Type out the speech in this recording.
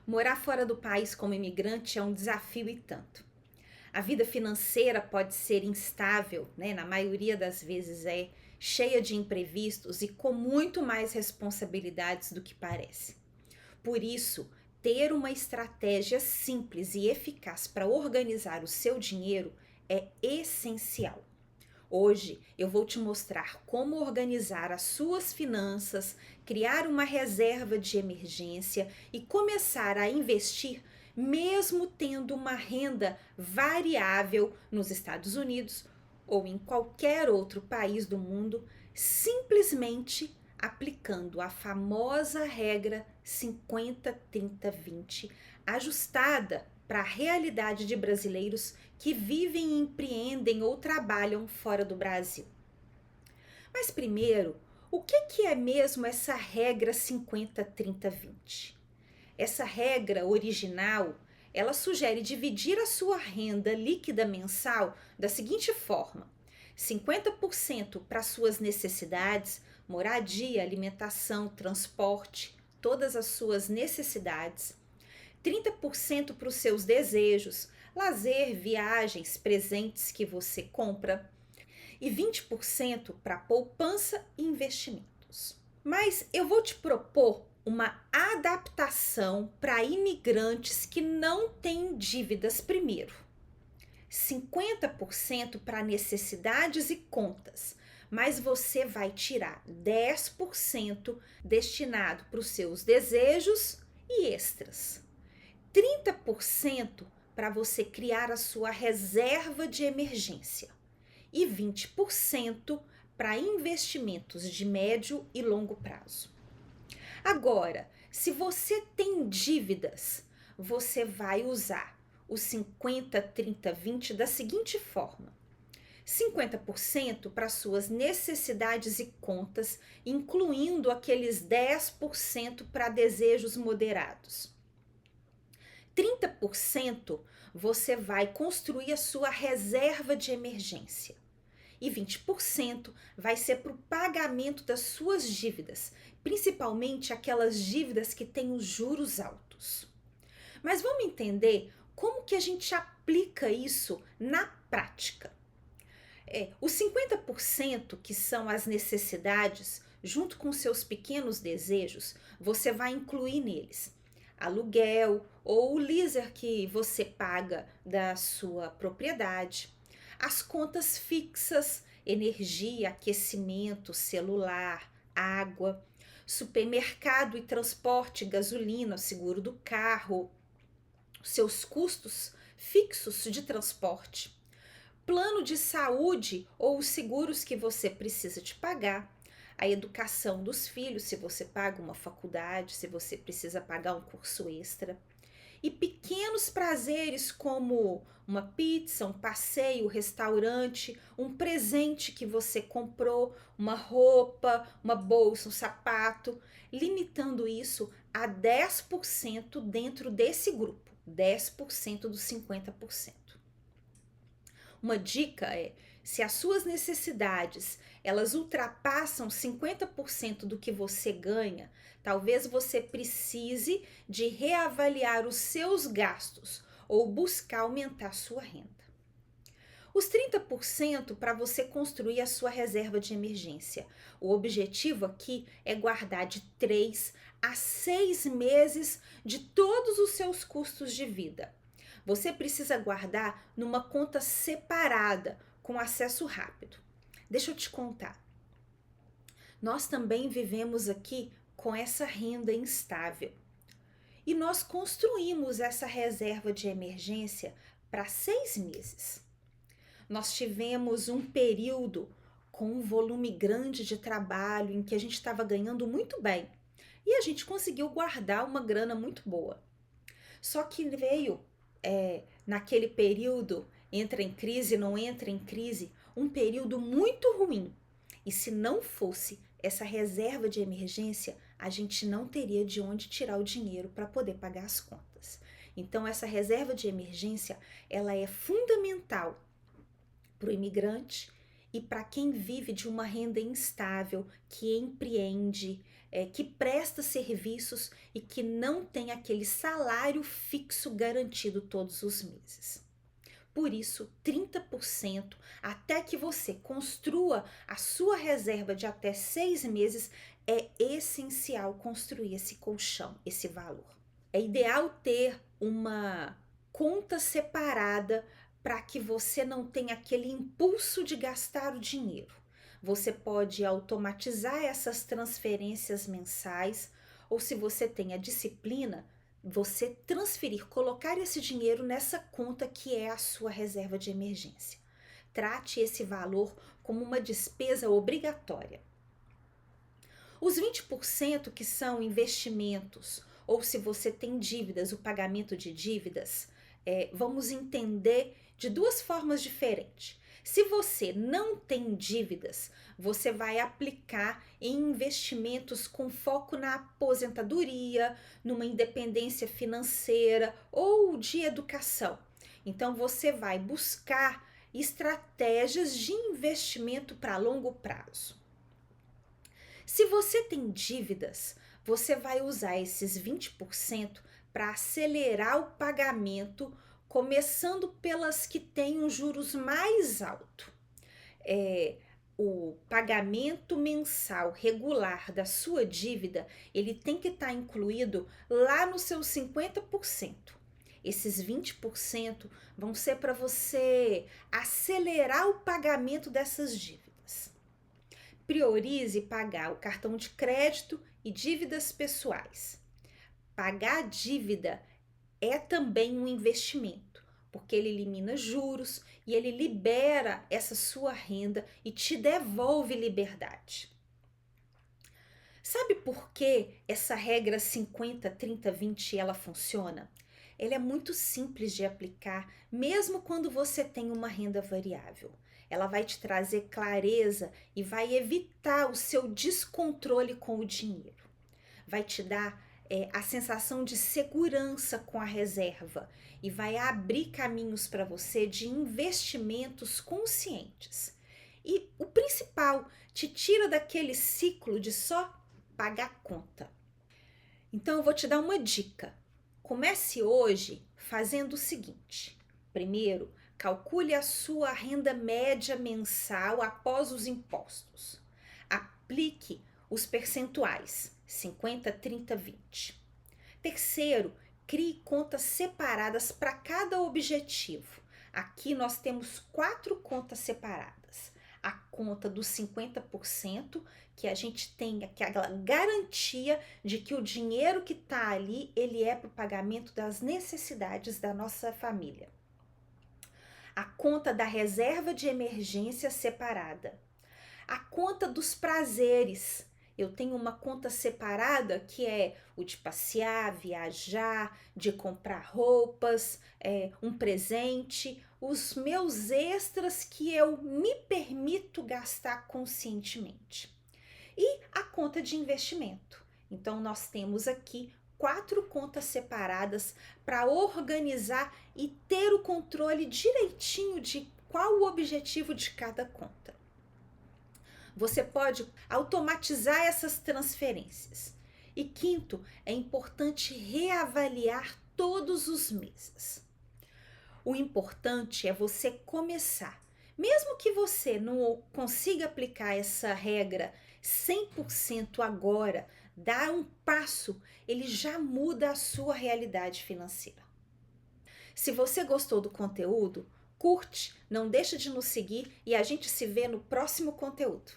Morar fora do país como imigrante é um desafio e tanto. A vida financeira pode ser instável, né? Na maioria das vezes é cheia de imprevistos e com muito mais responsabilidades do que parece. Por isso, ter uma estratégia simples e eficaz para organizar o seu dinheiro é essencial. Hoje eu vou te mostrar como organizar as suas finanças, criar uma reserva de emergência e começar a investir, mesmo tendo uma renda variável nos Estados Unidos ou em qualquer outro país do mundo, simplesmente aplicando a famosa regra 50-30-20, ajustada para a realidade de brasileiros que vivem, empreendem ou trabalham fora do Brasil. Mas primeiro, o que é mesmo essa regra 50-30-20? Essa regra original, ela sugere dividir a sua renda líquida mensal da seguinte forma: 50% para suas necessidades, moradia, alimentação, transporte, todas as suas necessidades; 30% para os seus desejos, lazer, viagens, presentes que você compra, e 20% para poupança e investimentos. Mas eu vou te propor uma adaptação para imigrantes que não têm dívidas primeiro. 50% para necessidades e contas, mas você vai tirar 10% destinado para os seus desejos e extras. 30% para você criar a sua reserva de emergência e 20% para investimentos de médio e longo prazo. Agora, se você tem dívidas, você vai usar o 50-30-20 da seguinte forma: 50% para suas necessidades e contas, incluindo aqueles 10% para desejos moderados. 30% você vai construir a sua reserva de emergência. E 20% vai ser para o pagamento das suas dívidas, principalmente aquelas dívidas que têm os juros altos. Mas vamos entender como que a gente aplica isso na prática. Os 50% que são as necessidades, junto com seus pequenos desejos, você vai incluir neles aluguel ou o leaser que você paga da sua propriedade, as contas fixas, energia, aquecimento, celular, água, supermercado e transporte, gasolina, seguro do carro, seus custos fixos de transporte, plano de saúde ou os seguros que você precisa de pagar, a educação dos filhos, se você paga uma faculdade, se você precisa pagar um curso extra, e pequenos prazeres como uma pizza, um passeio, um restaurante, um presente que você comprou, uma roupa, uma bolsa, um sapato, limitando isso a 10% dentro desse grupo, 10% dos 50%. Uma dica é: se as suas necessidades elas ultrapassam 50% do que você ganha, talvez você precise de reavaliar os seus gastos ou buscar aumentar sua renda. Os 30% para você construir a sua reserva de emergência. O objetivo aqui é guardar de 3 a 6 meses de todos os seus custos de vida. Você precisa guardar numa conta separada, com acesso rápido. Deixa eu te contar. Nós também vivemos aqui com essa renda instável. E nós construímos essa reserva de emergência para 6 meses. Nós tivemos um período com um volume grande de trabalho em que a gente estava ganhando muito bem. E a gente conseguiu guardar uma grana muito boa. Só que veio naquele período, entra em crise, não entra em crise, um período muito ruim. E se não fosse essa reserva de emergência, a gente não teria de onde tirar o dinheiro para poder pagar as contas. Então essa reserva de emergência, ela é fundamental para o imigrante e para quem vive de uma renda instável, que empreende, que presta serviços e que não tem aquele salário fixo garantido todos os meses. Por isso, 30% até que você construa a sua reserva de até 6 meses, é essencial construir esse colchão, esse valor. É ideal ter uma conta separada para que você não tenha aquele impulso de gastar o dinheiro. Você pode automatizar essas transferências mensais, ou se você tem a disciplina, você transferir, colocar esse dinheiro nessa conta que é a sua reserva de emergência. Trate esse valor como uma despesa obrigatória. Os 20% que são investimentos, ou se você tem dívidas, o pagamento de dívidas, vamos entender de duas formas diferentes. Se você não tem dívidas, você vai aplicar em investimentos com foco na aposentadoria, numa independência financeira ou de educação. Então, você vai buscar estratégias de investimento para longo prazo. Se você tem dívidas, você vai usar esses 20% para acelerar o pagamento, começando pelas que têm um juros mais alto. O pagamento mensal regular da sua dívida, ele tem que estar incluído lá nos seus 50%. Esses 20% vão ser para você acelerar o pagamento dessas dívidas. Priorize pagar o cartão de crédito e dívidas pessoais. Pagar a dívida é também um investimento, porque ele elimina juros e ele libera essa sua renda e te devolve liberdade. Sabe por que essa regra 50, 30, 20 ela funciona? Ela é muito simples de aplicar, mesmo quando você tem uma renda variável. Ela vai te trazer clareza e vai evitar o seu descontrole com o dinheiro. Vai te dar a sensação de segurança com a reserva e vai abrir caminhos para você de investimentos conscientes. E o principal, te tira daquele ciclo de só pagar conta. Então eu vou te dar uma dica. Comece hoje fazendo o seguinte. Primeiro, calcule a sua renda média mensal após os impostos. Aplique os percentuais 50, 30, 20. Terceiro, crie contas separadas para cada objetivo. Aqui nós temos 4 contas separadas. A conta dos 50%, que a gente tem aquela garantia de que o dinheiro que está ali, ele é para o pagamento das necessidades da nossa família. A conta da reserva de emergência separada. A conta dos prazeres. Eu tenho uma conta separada que é o de passear, viajar, de comprar roupas, um presente, os meus extras que eu me permito gastar conscientemente. E a conta de investimento. Então, nós temos aqui 4 contas separadas para organizar e ter o controle direitinho de qual o objetivo de cada conta. Você pode automatizar essas transferências. E quinto, é importante reavaliar todos os meses. O importante é você começar. Mesmo que você não consiga aplicar essa regra 100% agora, dar um passo, ele já muda a sua realidade financeira. Se você gostou do conteúdo, curte, não deixa de nos seguir e a gente se vê no próximo conteúdo.